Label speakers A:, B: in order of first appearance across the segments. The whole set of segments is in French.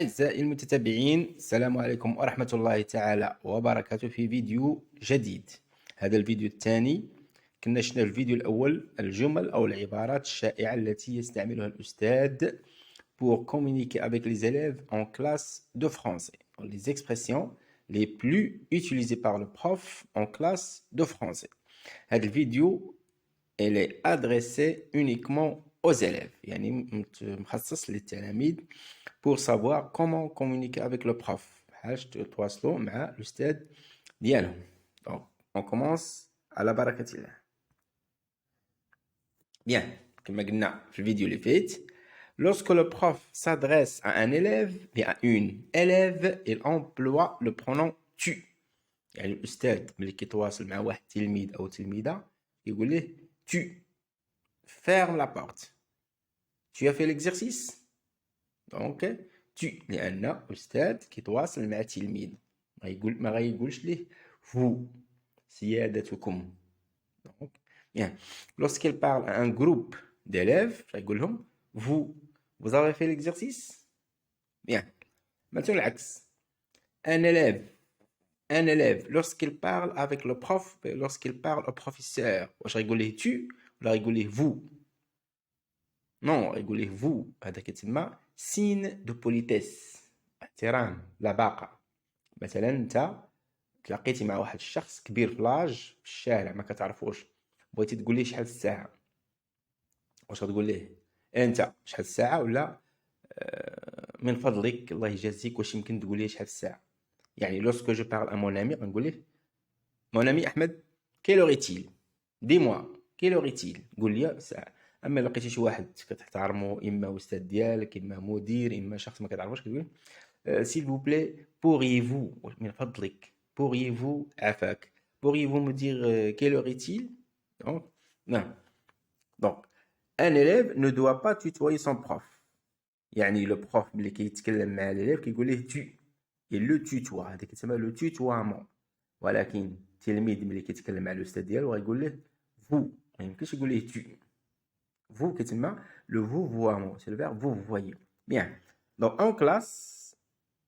A: أعزائي المتتبعين، السلام عليكم ورحمة الله تعالى وبركاته في فيديو جديد. هذا الفيديو الثاني. كنا شفنا في الفيديو الأول الجمل أو العبارات الشائعة التي يستعملها الأستاذ pour communiquer avec les élèves en classe de français. Les expressions les plus utilisées par le prof en classe de français. هذا الفيديو elle est adressée uniquement aux élèves يعني مخصص للتلاميذ pour savoir comment communiquer avec le prof باش تواصلوا مع الأستاذ ديالهم. Donc, on commence على بركة الله. Bien, كما قلنا في الفيديو اللي فات, lorsque le prof s'adresse à un élève et à une élève, il emploie le pronom tu. يعني الأستاذ ملي كيتواصل مع واحد تلميذ أو تلميذة يقول له tu. Ferme la porte. Tu as fait l'exercice? Donc, tu لأن أستاذ كيتواصل مع تلميذ ما غايقولش ليه vous سيادتكم. Donc, bien. Lorsqu'il parle à un groupe d'élèves, غايقول لهم vous avez fait l'exercice? Bien. Maintenant العكس. Un élève lorsqu'il parle avec le prof, lorsqu'il parle au professeur, واش غايقول ليه tu ولا غايقول ليه vous? Non, غايقول ليه vous. هذا كيتسمى signe de politesse. احترام لباقة. مثلا انت تلاقيتي مع واحد الشخص كبير في لاج في الشارع ما كتعرفوش, بغيتي تقول ليه شحال الساعه, واش غتقول ليه انت شحال الساعه ولا من فضلك الله يجازيك واش يمكن تقول لي شحال الساعه؟ يعني لوسكو جو بارل ا مون امي غنقول ليه مون امي احمد كيل اوريتيل دي موا كيل اوريتيل, قول لي الساعه. اما لقيتي شي واحد كتحترمو, اما استاذ ديالك اما مدير اما شخص ما كتعرفوش, كتقول s'il vous plaît pourriez-vous من فضلك pourriez-vous عفاك pourriez-vous me dire quelle heure est-il? Donc, non. Donc, un élève ne doit pas tutoyer son prof. يعني le prof اللي كيتكلم مع l'élève كيقول ليه tu. il le tutoie, هذا كيتسمى le tutoiement. ولكن التلميذ ملي كيتكلم مع الأستاذ ديالو غيقول ليه vous, ما يمكنش يقول ليه tu. vous كيتسمى le vouvoiement, c'est le verbe vous voyez. Bien. Donc en classe,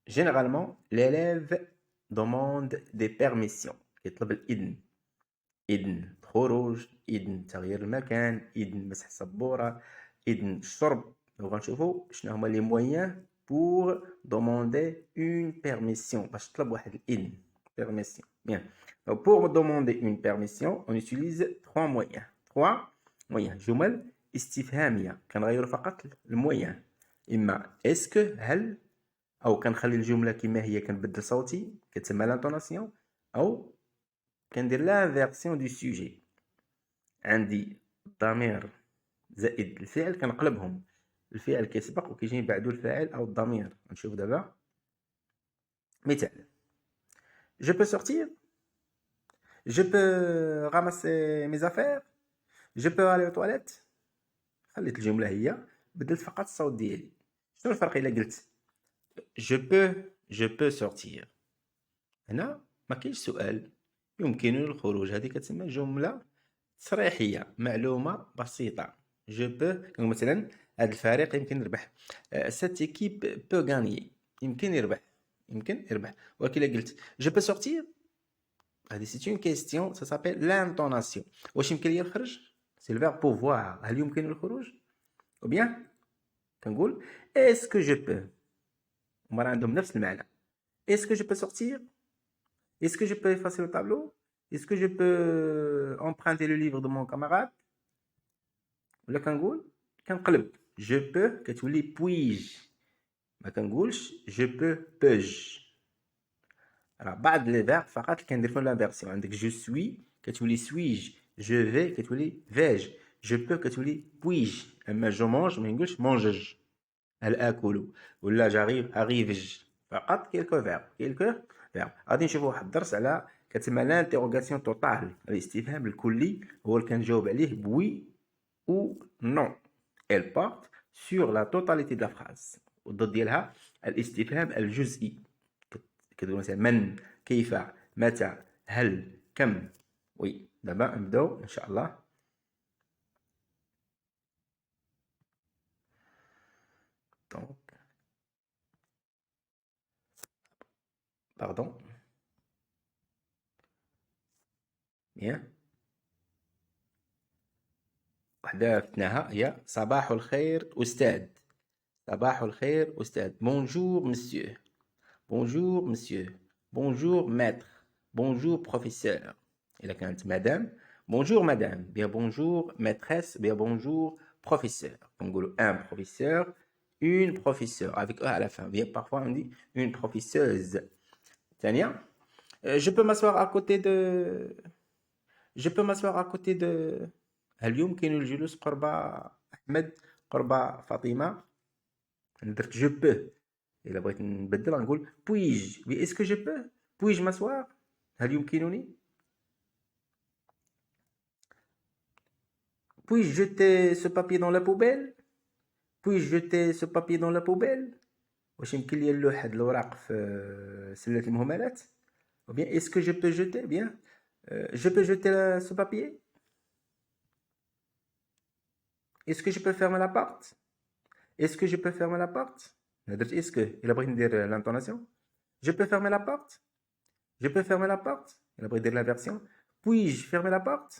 A: généralement l'élève demande des permissions. يطلب الإذن. إذن الخروج, إذن تغيير المكان, إذن مسح السبورة, إذن الشرب. وغنشوفوا شنو هما لي مويان pour demander une permission, باش تطلب واحد الإذن. Permission. Bien. Donc pour demander une permission, on utilise trois moyens. Trois moyens. جمل استفهامية كنغيروا فقط المويان. إما est-ce que هل, أو كنخلي الجملة كما هي كنبدل صوتي كتسمى لانطوناسيون, أو كندير لانفيرسيون دو سوجي. عندي الضمير زائد الفعل كنقلبهم, الفعل كيسبق وكيجي بعدو الفاعل أو الضمير. نشوف دابا مثال. Je peux sortir? Je peux ramasser mes affaires? Je peux aller aux toilettes? خليت الجملة هي, بدلت فقط الصوت ديالي. شنو الفرق إلا قلت je peux sortir؟ هنا ما كاينش سؤال, يمكنني الخروج. هذه كتسمى جملة تصريحية, معلومة بسيطة. je peux, كنقول مثلا هذا الفريق يمكن يربح. cette équipe peut gagner, يمكن يربح ولكن إلا قلت je peux sortir, هذه c'est une question, ça s'appelle l'intonation. واش يمكن لي نخرج؟ c'est le verbe pouvoir. هل يمكن الخروج؟ ou bien كنقول est-ce que je peux, هما راه عندهم نفس المعنى. est-ce que je peux sortir? est-ce que je peux effacer le tableau? est-ce que je peux emprunter le livre de mon camarade? ولا كنقلب je peux كتولي puis-je, ما كنقولش je peux peux-je. راه بعض لي فيرب فقط كندير فيهم لانفيرسيون. عندك je suis كتولي suis-je, je vais كتولي vais-je, je peux كتولي puis-je. اما je mange ما نقولش mange-je, هل آكل, ولا j'arrive arrive-je. فقط كيلكو فيرب. غادي نشوفوا واحد الدرس على كتسمى لانتيروغاسيون توتال, الاستفهام الكلي, هو اللي كنجاوب عليه بوي ou non. Elle porte sur la totalité de la phrase. والضد ديالها الاستفهام الجزئي, كتقول مثلا من, كيف, متى, هل, كم. وي دابا نبداو ان شاء الله. دونك pardon. Bien. وحدة فتناها هي صباح الخير أستاذ. صباح الخير أستاذ. Bonjour monsieur. Bonjour monsieur. Bonjour maître. Bonjour professeur. إذا كانت مدام bonjour madame. Bien bonjour maîtresse. Bien bonjour professeur. نقولوا un professeur, une professeure avec E à la fin. Bien parfois on dit une professeuse. ثانية. Je peux m'asseoir à côté de. Je peux m'asseoir à côté de. هل يمكن الجلوس قرب أحمد قرب فاطمة؟ أنا درت جو بو. إلا بغيت نبدل غنقول بويج. وي اسكو جو بو؟ بويج m'asseoir؟ هل يمكنني؟ Puis-je jeter ce papier dans la poubelle? Puis-je jeter ce papier dans la poubelle? واش يمكن لي نلوح هاد الأوراق في سلة المهملات؟ Ou bien est-ce que je peux jeter? Bien. Je peux jeter ce papier? Est-ce que je peux fermer la porte? Est-ce que je peux fermer la porte? Est-ce que il a besoin de dire l'intonation. Je peux fermer la porte? Je peux fermer la porte? Il a besoin de dire l'inversion. Puis-je fermer la porte?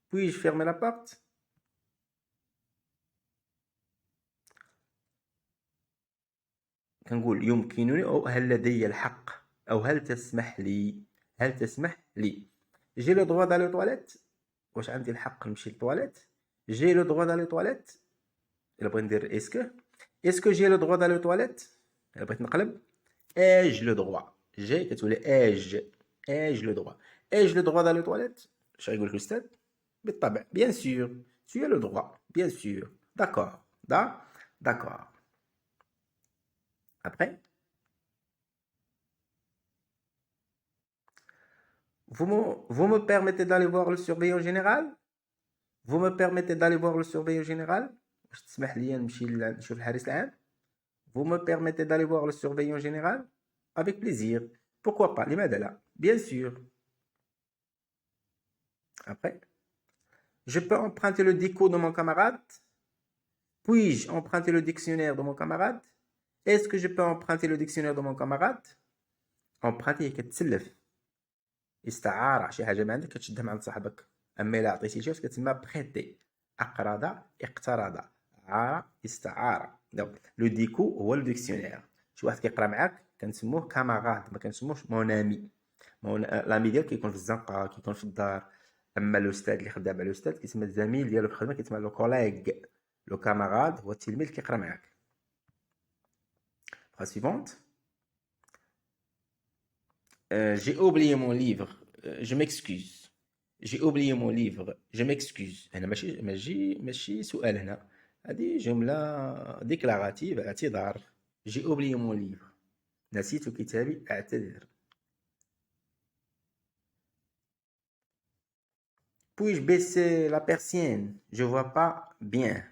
A: Puis-je fermer la porte? كنقول يمكنني أو هل لدي الحق أو هل تسمح لي. هل تسمح لي. J'ai le droit d'aller aux toilettes. واش عندي الحق نمشي للطواليت؟ J'ai le droit d'aller aux toilettes. إلا بغيت ندير est-ce que. Est-ce que j'ai le droit d'aller aux toilettes? إلا بغيت نقلب ai-je le droit. j'ai كتولي ai-je. ai-je le droit. ai-je le droit d'aller aux toilettes؟ اش غيقول لك الأستاذ؟ بالطبع bien sûr. tu as le droit. bien sûr. d'accord. d'accord. Après, vous me permettez d'aller voir le surveillant général? Vous me permettez d'aller voir le surveillant général? واش تسمح لي نمشي نشوف الحارس العام؟ Vous me permettez d'aller voir le surveillant général? Avec plaisir. Pourquoi pas? لماذا لا? Bien sûr. Après, je peux emprunter le dico de mon camarade? Puis-je emprunter le dictionnaire de mon camarade? Est-ce que je peux emprunter le dictionnaire de mon camarade? emprunter هي كتسلف. استعارة شي حاجة ما عندك كتشدها مع عند صاحبك. أما إلا عطيتي شي كتسمى بريتي. أقرض اقترض عار استعارة. دونك لو ديكو هو لو ديكسيونير. شي واحد كيقرا معاك كنسموه كاماراد ما كنسموهش مونامي. لامي ديالك كيكون في الزنقة كيكون في الدار. أما الأستاذ اللي خدام مع الأستاذ كيسمى الزميل ديالو في الخدمة كيتسمى لو كوليغ. لو كاماراد هو التلميذ اللي كيقرا معاك. phrase suivante. J'ai oublié mon livre. Je m'excuse. J'ai oublié mon livre. Je m'excuse. هنا ماشي سؤال هنا. هذه جملة ديكلاراتيف اعتذار. J'ai oublié mon livre. نسيت كتابي أعتذر. Puis-je baisser la persienne? Je vois pas bien.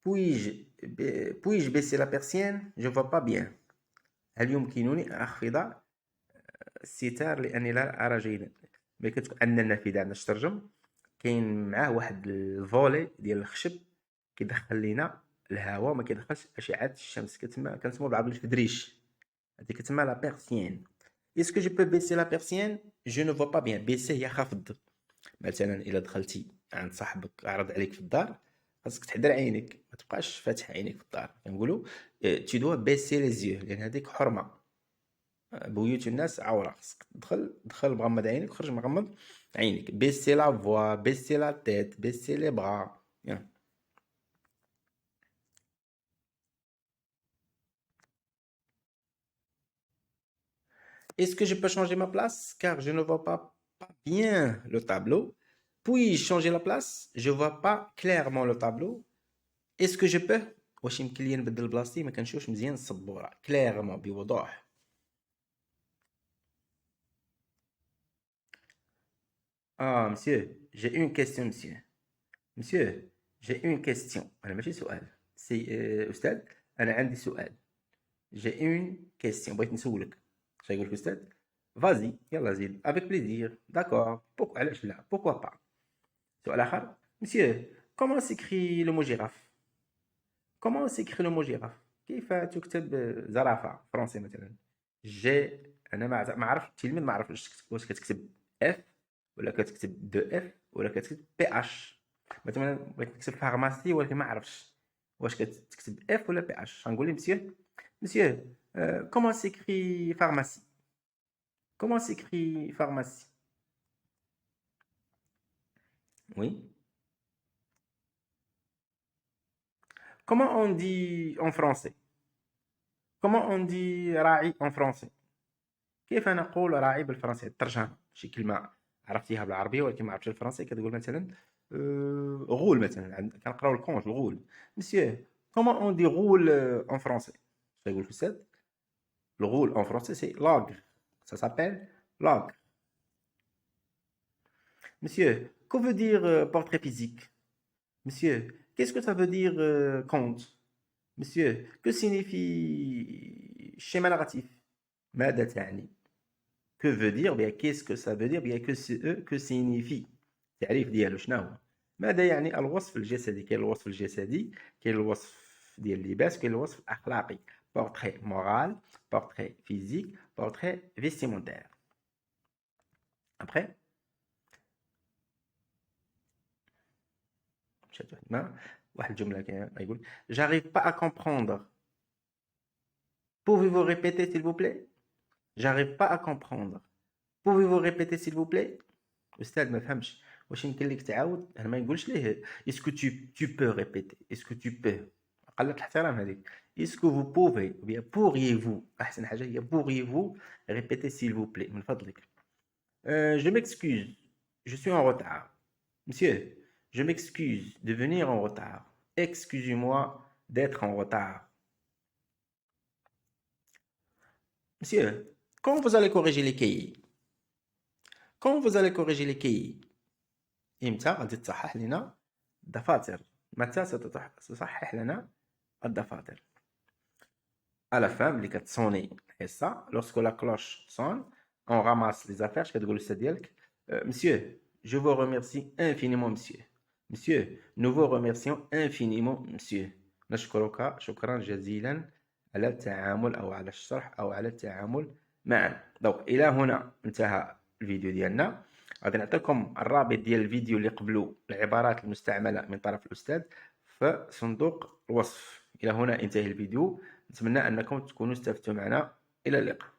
A: Puis-je baisser la persienne? Je vois pas bien. هل يمكنني أخفض الستار لأني لا أرى جيدا. ملي كتكون أن النافذة عندنا ترجم كاين معاه واحد الفولي ديال الخشب كيدخل لينا الهواء وما كيدخلش أشعة الشمس كنسموه بالعربي الفدريش. هذه كتسمى لا بيرسيين. Est-ce que je peux baisser la persienne? Je ne vois pas bien. baisser هي خفض. مثلا إلا دخلتي عند صاحبك عرض عليك في الدار خاصك تحضر عينك ما تبقاش فاتح عينيك في الدار. كنقولوا tu dois baisser les yeux لأن هذيك حرمة. بيوت الناس عورة. خاصك دخل مغمض عينك وخرج مغمض عينك. baisser la voix, baisser la tête, baisser les bras. Bien. Est-ce que je peux changer ma place car je ne vois pas bien le tableau? Puis-je changer la place? Je vois pas clairement le tableau. Est-ce que je peux? واش يمكن لي نبدل بلاصتي ما كنشوفش مزيان السبورة. clairement بوضوح. Ah monsieur, j'ai une question monsieur. Monsieur, j'ai une question. أنا ماشي سؤال. سي أستاذ أنا عندي سؤال. J'ai une question. بغيت نسولك. اش غيقول لك أستاذ؟ Vas-y, يلا زيد. Avec plaisir. D'accord. Pourquoi علاش لا؟ Pourquoi pas? سؤال آخر. Monsieur, comment s'écrit le mot girafe? Comment s'écrit le mot girafe? كيف تكتب زرافة فرنسي مثلا؟ G انا ما عرفش التلميذ، ما عرف واش كتكتب اف ولا كتكتب دو اف ولا كتكتب بي اش. مثلا بغيت نكتب فارماسي ولكن ما عرفتش واش كتكتب اف ولا بي اش. غنقول ليه مسيو كومون سيكري فارماسي، كومون سيكري فارماسي. وي كومون اون دي اون فرونسي، كومون اون دي راعي اون فرونسي. كيف نقول راعي بالفرنسية؟ الترجمة شي كلمة عرفتيها بالعربية ولكن ما عرفتش الفرنسية، كتقول مثلا غول. مثلا كنقراو الكونج الغول. مسيو كومون اون دي غول اون فرونسي؟ يقول الأستاذ الغول en français c'est l'ogre, ça s'appelle l'ogre. Monsieur, que veut dire portrait physique? Monsieur, qu'est-ce que ça veut dire compte? Monsieur, que signifie schéma narratif? ماذا تعني؟ que veut dire bien qu'est-ce que ça veut dire bien que signifie التعريف ديالو شنو هو؟ ماذا يعني الوصف الجسدي؟ كاين الوصف الجسدي، كاين الوصف ديال اللباس، كاين الوصف الاخلاقي. portrait moral, portrait physique, portrait vestimentaire. Après واحد الجملة كيقول j'arrive pas à comprendre. Pouvez-vous répéter s'il vous plaît? J'arrive pas à comprendre. Pouvez-vous répéter s'il vous plaît? أستاذ ما فهمش، واش يمكن لك تعاود؟ انا ما نقولش ليه اسكو tu peux répéter، اسكو tu peux، قلة الاحترام هذيك. اسكو vous pouvez ou bien pourriez-vous، احسن حاجة هي pourriez-vous répéter s'il vous plaît من فضلك. Je m'excuse, je suis en retard. Monsieur, je m'excuse de venir en retard. Excusez-moi d'être en retard. Monsieur, quand vous allez corriger les cahiers? Quand vous allez corriger les cahiers؟ إمتى غادي تصحح لنا الدفاتر؟ متى ستصحح لنا الدفاتر؟ à la fin ملي كتصوني الحصة، lorsque la cloche sonne on ramasse les affaires. اش كتقول الأستاذ ديالك؟ monsieur je vous remercie infiniment monsieur. monsieur nous vous remercions infiniment monsieur. نشكرك شكرا جزيلا على التعامل أو على الشرح أو على التعامل معنا. دونك إلى هنا انتهى الفيديو ديالنا. غادي نعطيكم الرابط ديال الفيديو اللي قبلو العبارات المستعملة من طرف الأستاذ في صندوق الوصف. إلى هنا انتهى الفيديو، نتمنى أنكم تكونوا استفدتوا معنا. إلى اللقاء.